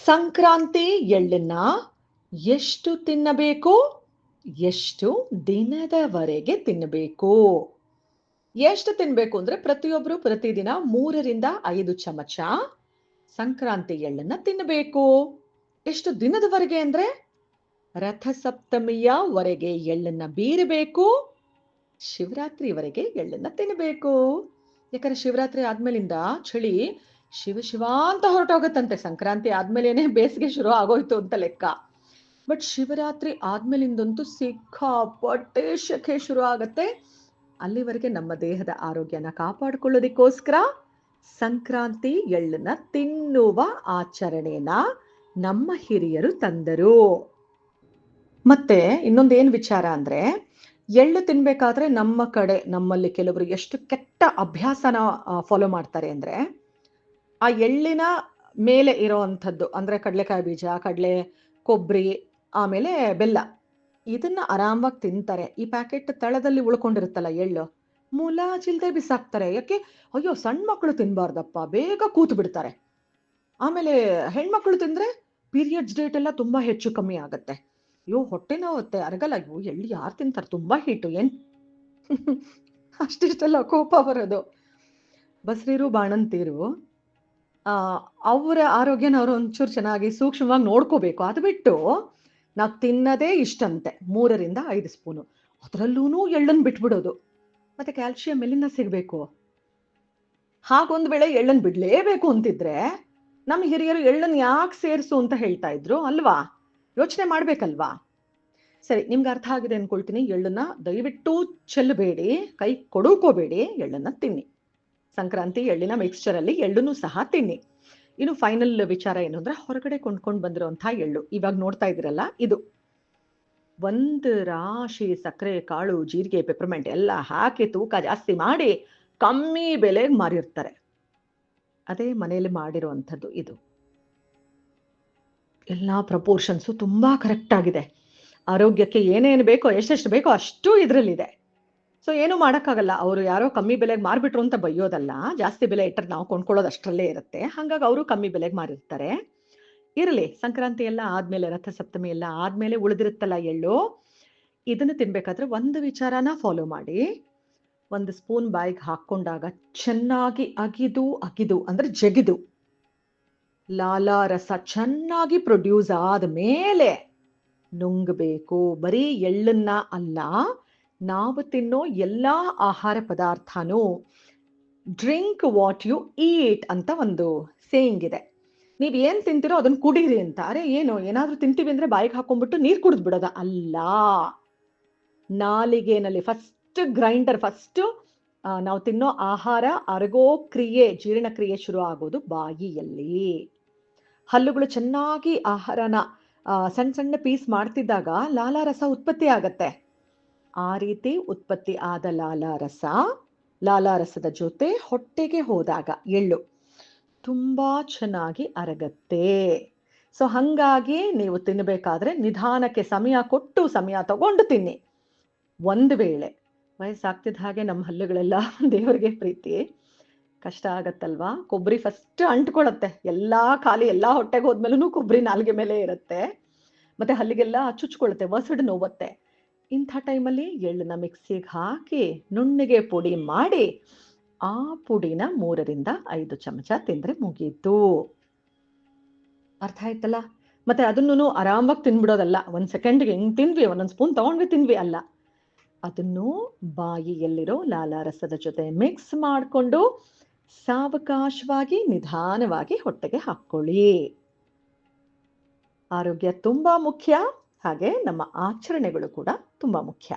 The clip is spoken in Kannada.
ಸಂಕ್ರಾಂತಿ ಎಳ್ಳನ್ನ ಎಷ್ಟು ತಿನ್ನಬೇಕು? ಎಷ್ಟು ದಿನದವರೆಗೆ ತಿನ್ನಬೇಕು? ಎಷ್ಟು ತಿನ್ಬೇಕು ಅಂದ್ರೆ ಪ್ರತಿಯೊಬ್ರು ಪ್ರತಿದಿನ 3ರಿಂದ 5 ಚಮಚ ಸಂಕ್ರಾಂತಿ ಎಳ್ಳನ್ನ ತಿನ್ನಬೇಕು. ಎಷ್ಟು ದಿನದವರೆಗೆ ಅಂದ್ರೆ ರಥಸಪ್ತಮಿಯವರೆಗೆ ಎಳ್ಳನ್ನ ಬೀರಬೇಕು. ಶಿವರಾತ್ರಿವರೆಗೆ ಎಳ್ಳನ್ನ ತಿನ್ನಬೇಕು. ಯಾಕಂದ್ರೆ ಶಿವರಾತ್ರಿ ಆದ್ಮೇಲಿಂದ ಚಳಿ ಶಿವ ಶಿವ ಅಂತ ಹೊರಟೋಗತ್ತಂತೆ. ಸಂಕ್ರಾಂತಿ ಆದ್ಮೇಲೇನೆ ಬೇಸಿಗೆ ಶುರು ಆಗೋಯ್ತು ಅಂತ ಲೆಕ್ಕ. ಬಟ್ ಶಿವರಾತ್ರಿ ಆದ್ಮೇಲಿಂದಂತೂ ಸಿಕ್ಕಾಪಟ್ಟೆ ಶೆಕೆ ಶುರು ಆಗತ್ತೆ. ಅಲ್ಲಿವರೆಗೆ ನಮ್ಮ ದೇಹದ ಆರೋಗ್ಯನ ಕಾಪಾಡಿಕೊಳ್ಳೋದಿಕ್ಕೋಸ್ಕರ ಸಂಕ್ರಾಂತಿ ಎಳ್ಳನ್ನ ತಿನ್ನುವ ಆಚರಣೆನ ನಮ್ಮ ಹಿರಿಯರು ತಂದರು. ಮತ್ತೆ ಇನ್ನೊಂದೇನ್ ವಿಚಾರ ಅಂದ್ರೆ, ಎಳ್ಳು ತಿನ್ಬೇಕಾದ್ರೆ ನಮ್ಮ ಕಡೆ ನಮ್ಮಲ್ಲಿ ಕೆಲವರು ಎಷ್ಟು ಕೆಟ್ಟ ಅಭ್ಯಾಸನ ಫಾಲೋ ಮಾಡ್ತಾರೆ ಅಂದ್ರೆ, ಆ ಎಳ್ಳಿನ ಮೇಲೆ ಇರೋವಂಥದ್ದು ಅಂದ್ರೆ ಕಡಲೆಕಾಯಿ ಬೀಜ, ಕಡಲೆ, ಕೊಬ್ಬರಿ, ಆಮೇಲೆ ಬೆಲ್ಲ, ಇದನ್ನ ಆರಾಮಾಗಿ ತಿಂತಾರೆ. ಈ ಪ್ಯಾಕೆಟ್ ತಳದಲ್ಲಿ ಉಳ್ಕೊಂಡಿರುತ್ತಲ್ಲ ಎಳ್ಳು, ಮುಲಾಜಿಲ್ದೆ ಬಿಸಾಕ್ತಾರೆ. ಯಾಕೆ? ಅಯ್ಯೋ, ಸಣ್ಣ ಮಕ್ಕಳು ತಿನ್ಬಾರ್ದಪ್ಪ, ಬೇಗ ಕೂತು ಬಿಡ್ತಾರೆ. ಆಮೇಲೆ ಹೆಣ್ಮಕ್ಳು ತಿಂದ್ರೆ ಪೀರಿಯಡ್ಸ್ ಡೇಟ್ ಎಲ್ಲ ತುಂಬಾ ಹೆಚ್ಚು ಕಮ್ಮಿ ಆಗತ್ತೆ. ಅಯ್ಯೋ, ಹೊಟ್ಟೆ ನೋವುತ್ತೆ, ಅರಗಲ್ಲ. ಅಯ್ಯೋ, ಎಳ್ಳು ಯಾರು ತಿಂತಾರೆ, ತುಂಬಾ ಹೀಟು, ಏನ್ ಅಷ್ಟಿಷ್ಟೆಲ್ಲ ಕೋಪ ಬರೋದು. ಬಸ್ರೀರು ಬಾಣಂತೀರು ಅವರ ಆರೋಗ್ಯನ ಅವರು ಒಂಚೂರು ಚೆನ್ನಾಗಿ ಸೂಕ್ಷ್ಮವಾಗಿ ನೋಡ್ಕೋಬೇಕು. ಅದು ಬಿಟ್ಟು ನಾವು ತಿನ್ನದೇ ಇಷ್ಟಂತೆ 3ರಿಂದ 5 ಸ್ಪೂನು, ಅದರಲ್ಲೂ ಎಳ್ಳನ್ನು ಬಿಟ್ಬಿಡೋದು. ಮತ್ತೆ ಕ್ಯಾಲ್ಸಿಯಂ ಎಲ್ಲಿಂದ ಸಿಗ್ಬೇಕು? ಹಾಗೊಂದು ವೇಳೆ ಎಳ್ಳನ್ನು ಬಿಡ್ಲೇಬೇಕು ಅಂತಿದ್ರೆ ನಮ್ಮ ಹಿರಿಯರು ಎಳ್ಳನ್ನು ಯಾಕೆ ಸೇರಿಸು ಅಂತ ಹೇಳ್ತಾ ಇದ್ರು ಅಲ್ವಾ? ಯೋಚನೆ ಮಾಡ್ಬೇಕಲ್ವಾ? ಸರಿ, ನಿಮ್ಗೆ ಅರ್ಥ ಆಗಿದೆ ಅನ್ಕೊಳ್ತೀನಿ. ಎಳ್ಳನ್ನ ದಯವಿಟ್ಟು ಚೆಲ್ಲಬೇಡಿ, ಕೈ ಕೊಡುಕೋಬೇಡಿ, ಎಳ್ಳನ್ನ ತಿನ್ನಿ. ಸಂಕ್ರಾಂತಿ ಎಳ್ಳಿನ ಮಿಕ್ಸ್ಚರ್ ಅಲ್ಲಿ ಎಳ್ಳನ್ನು ಸಹ ತಿನ್ನಿ. ಇನ್ನು ಫೈನಲ್ ವಿಚಾರ ಏನು ಅಂದ್ರೆ, ಹೊರಗಡೆ ಕೊಂಡ್ಕೊಂಡು ಬಂದಿರುವಂತಹ ಎಳ್ಳು ಇವಾಗ ನೋಡ್ತಾ ಇದ್ದೀರಲ್ಲ, ಇದು ಒಂದು ರಾಶಿ ಸಕ್ಕರೆ, ಕಾಳು, ಜೀರಿಗೆ, ಪೆಪರ್ಮೆಂಟ್ ಎಲ್ಲ ಹಾಕಿ ತೂಕ ಜಾಸ್ತಿ ಮಾಡಿ ಕಮ್ಮಿ ಬೆಲೆಗೆ ಮಾರಿರ್ತಾರೆ. ಅದೇ ಮನೆಯಲ್ಲಿ ಮಾಡಿರುವಂಥದ್ದು ಇದು. ಎಲ್ಲಾ ಪ್ರಪೋರ್ಷನ್ಸು ತುಂಬಾ ಕರೆಕ್ಟ್ ಆಗಿದೆ. ಆರೋಗ್ಯಕ್ಕೆ ಏನೇನು ಬೇಕೋ, ಎಷ್ಟೆಷ್ಟು ಬೇಕೋ ಅಷ್ಟು ಇದ್ರಲ್ಲಿದೆ. ಸೊ ಏನು ಮಾಡೋಕ್ಕಾಗಲ್ಲ. ಅವರು ಯಾರೋ ಕಮ್ಮಿ ಬೆಲೆಗೆ ಮಾರ್ಬಿಟ್ರು ಅಂತ ಬೈಯೋದಲ್ಲ. ಜಾಸ್ತಿ ಬೆಲೆ ಇಟ್ಟರೆ ನಾವು ಕೊಂಡ್ಕೊಳ್ಳೋದು ಅಷ್ಟರಲ್ಲೇ ಇರುತ್ತೆ. ಹಾಗಾಗಿ ಅವರು ಕಮ್ಮಿ ಬೆಲೆಗೆ ಮಾರಿರ್ತಾರೆ. ಇರಲಿ, ಸಂಕ್ರಾಂತಿ ಎಲ್ಲ ಆದ್ಮೇಲೆ, ರಥಸಪ್ತಮಿ ಎಲ್ಲ ಆದ್ಮೇಲೆ ಉಳಿದಿರುತ್ತಲ್ಲ ಎಳ್ಳು, ಇದನ್ನು ತಿನ್ಬೇಕಾದ್ರೆ ಒಂದು ವಿಚಾರನ ಫಾಲೋ ಮಾಡಿ. 1 ಸ್ಪೂನ್ ಬಾಯಿಗೆ ಹಾಕೊಂಡಾಗ ಚೆನ್ನಾಗಿ ಅಗಿದು ಅಂದ್ರೆ ಜಗಿದು ಲಾಲಾರಸ ಚೆನ್ನಾಗಿ ಪ್ರೊಡ್ಯೂಸ್ ಆದ್ಮೇಲೆ ನುಂಗಬೇಕು. ಬರೀ ಎಳ್ಳನ್ನ ಅಲ್ಲ, ನಾವು ತಿನ್ನೋ ಎಲ್ಲಾ ಆಹಾರ ಪದಾರ್ಥನೂ ಡ್ರಿಂಕ್ ವಾಟ್ ಯು ಈಟ್ ಅಂತ ಒಂದು ಸೇಯಿಂಗ್ ಇದೆ. ನೀವ್ ಏನ್ ತಿಂತೀರೋ ಅದನ್ನ ಕುಡೀರಿ ಅಂತ. ಅರೆ ಏನು, ಏನಾದ್ರೂ ತಿಂತೀವಿ ಅಂದ್ರೆ ಬಾಯಿಗೆ ಹಾಕೊಂಡ್ಬಿಟ್ಟು ನೀರ್ ಕುಡಿದ್ ಬಿಡೋದ ಅಲ್ಲ. ನಾಲಿಗೆನಲ್ಲಿ ಫಸ್ಟ್ ಗ್ರೈಂಡರ್, ಫಸ್ಟ್ ನಾವು ತಿನ್ನೋ ಆಹಾರ ಅರಗೋ ಕ್ರಿಯೆ, ಜೀರ್ಣಕ್ರಿಯೆ ಶುರು ಆಗೋದು ಬಾಯಿಯಲ್ಲಿ. ಹಲ್ಲುಗಳು ಚೆನ್ನಾಗಿ ಆಹಾರನ ಸಣ್ಣ ಸಣ್ಣ ಪೀಸ್ ಮಾಡ್ತಿದ್ದಾಗ ಲಾಲಾರಸ ಉತ್ಪತ್ತಿ ಆಗತ್ತೆ. ಆ ರೀತಿ ಉತ್ಪತ್ತಿ ಆದ ಲಾಲಾರಸದ ಜೊತೆ ಹೊಟ್ಟೆಗೆ ಹೋದಾಗ ಎಳ್ಳು ತುಂಬಾ ಚೆನ್ನಾಗಿ ಅರಗತ್ತೆ. ಸೊ ಹಂಗಾಗಿ ನೀವು ತಿನ್ನಬೇಕಾದ್ರೆ ನಿಧಾನಕ್ಕೆ ಸಮಯ ಕೊಟ್ಟು, ಸಮಯ ತಗೊಂಡು ತಿನ್ನಿ. ಒಂದು ವೇಳೆ ವಯಸ್ಸಾಗ್ತಿದ್ದ ಹಾಗೆ ನಮ್ಮ ಹಲ್ಲುಗಳೆಲ್ಲ ದೇವರಿಗೆ ಪ್ರೀತಿ, ಕಷ್ಟ ಆಗತ್ತಲ್ವಾ? ಕೊಬ್ಬರಿ ಫಸ್ಟ್ ಅಂಟ್ಕೊಳತ್ತೆ. ಎಲ್ಲಾ ಖಾಲಿ, ಎಲ್ಲಾ ಹೊಟ್ಟೆಗೆ ಹೋದ್ಮೇಲೂ ಕೊಬ್ಬರಿ ನಾಲ್ಗೆ ಮೇಲೆ ಇರುತ್ತೆ. ಮತ್ತೆ ಹಲ್ಲಿಗೆಲ್ಲ ಚುಚ್ಕೊಳುತ್ತೆ, ವಸಡು ನೋವತ್ತೆ. ಇಂಥ ಟೈಮಲ್ಲಿ ಎಳ್ಳನ್ನ ಮಿಕ್ಸಿಗೆ ಹಾಕಿ ನುಣ್ಣಗೆ ಪುಡಿ ಮಾಡಿ ಆ ಪುಡಿನ 3ರಿಂದ 5 ಚಮಚ ತಿಂದ್ರೆ ಮುಗೀತು. ಅರ್ಥ ಆಯ್ತಲ್ಲ? ಮತ್ತೆ ಅದನ್ನು ಆರಾಮಾಗಿ ತಿನ್ಬಿಡೋದಲ್ಲ. 1 ಸೆಕೆಂಡ್ಗೆ ಹೆಂಗ್ ತಿಂದ್ವಿ, 1 ಸ್ಪೂನ್ ತಗೊಂಡ್ವಿ ತಿಂದ್ವಿ ಅಲ್ಲ. ಅದನ್ನು ಬಾಯಿಯಲ್ಲಿರೋ ಲಾಲಾರಸದ ಜೊತೆ ಮಿಕ್ಸ್ ಮಾಡಿಕೊಂಡು ಸಾವಕಾಶವಾಗಿ ನಿಧಾನವಾಗಿ ಹೊಟ್ಟೆಗೆ ಹಾಕೊಳ್ಳಿ. ಆರೋಗ್ಯ ತುಂಬಾ ಮುಖ್ಯ, ಹಾಗೆ ನಮ್ಮ ಆಚರಣೆಗಳು ಕೂಡ ತುಂಬಾ ಮುಖ್ಯ.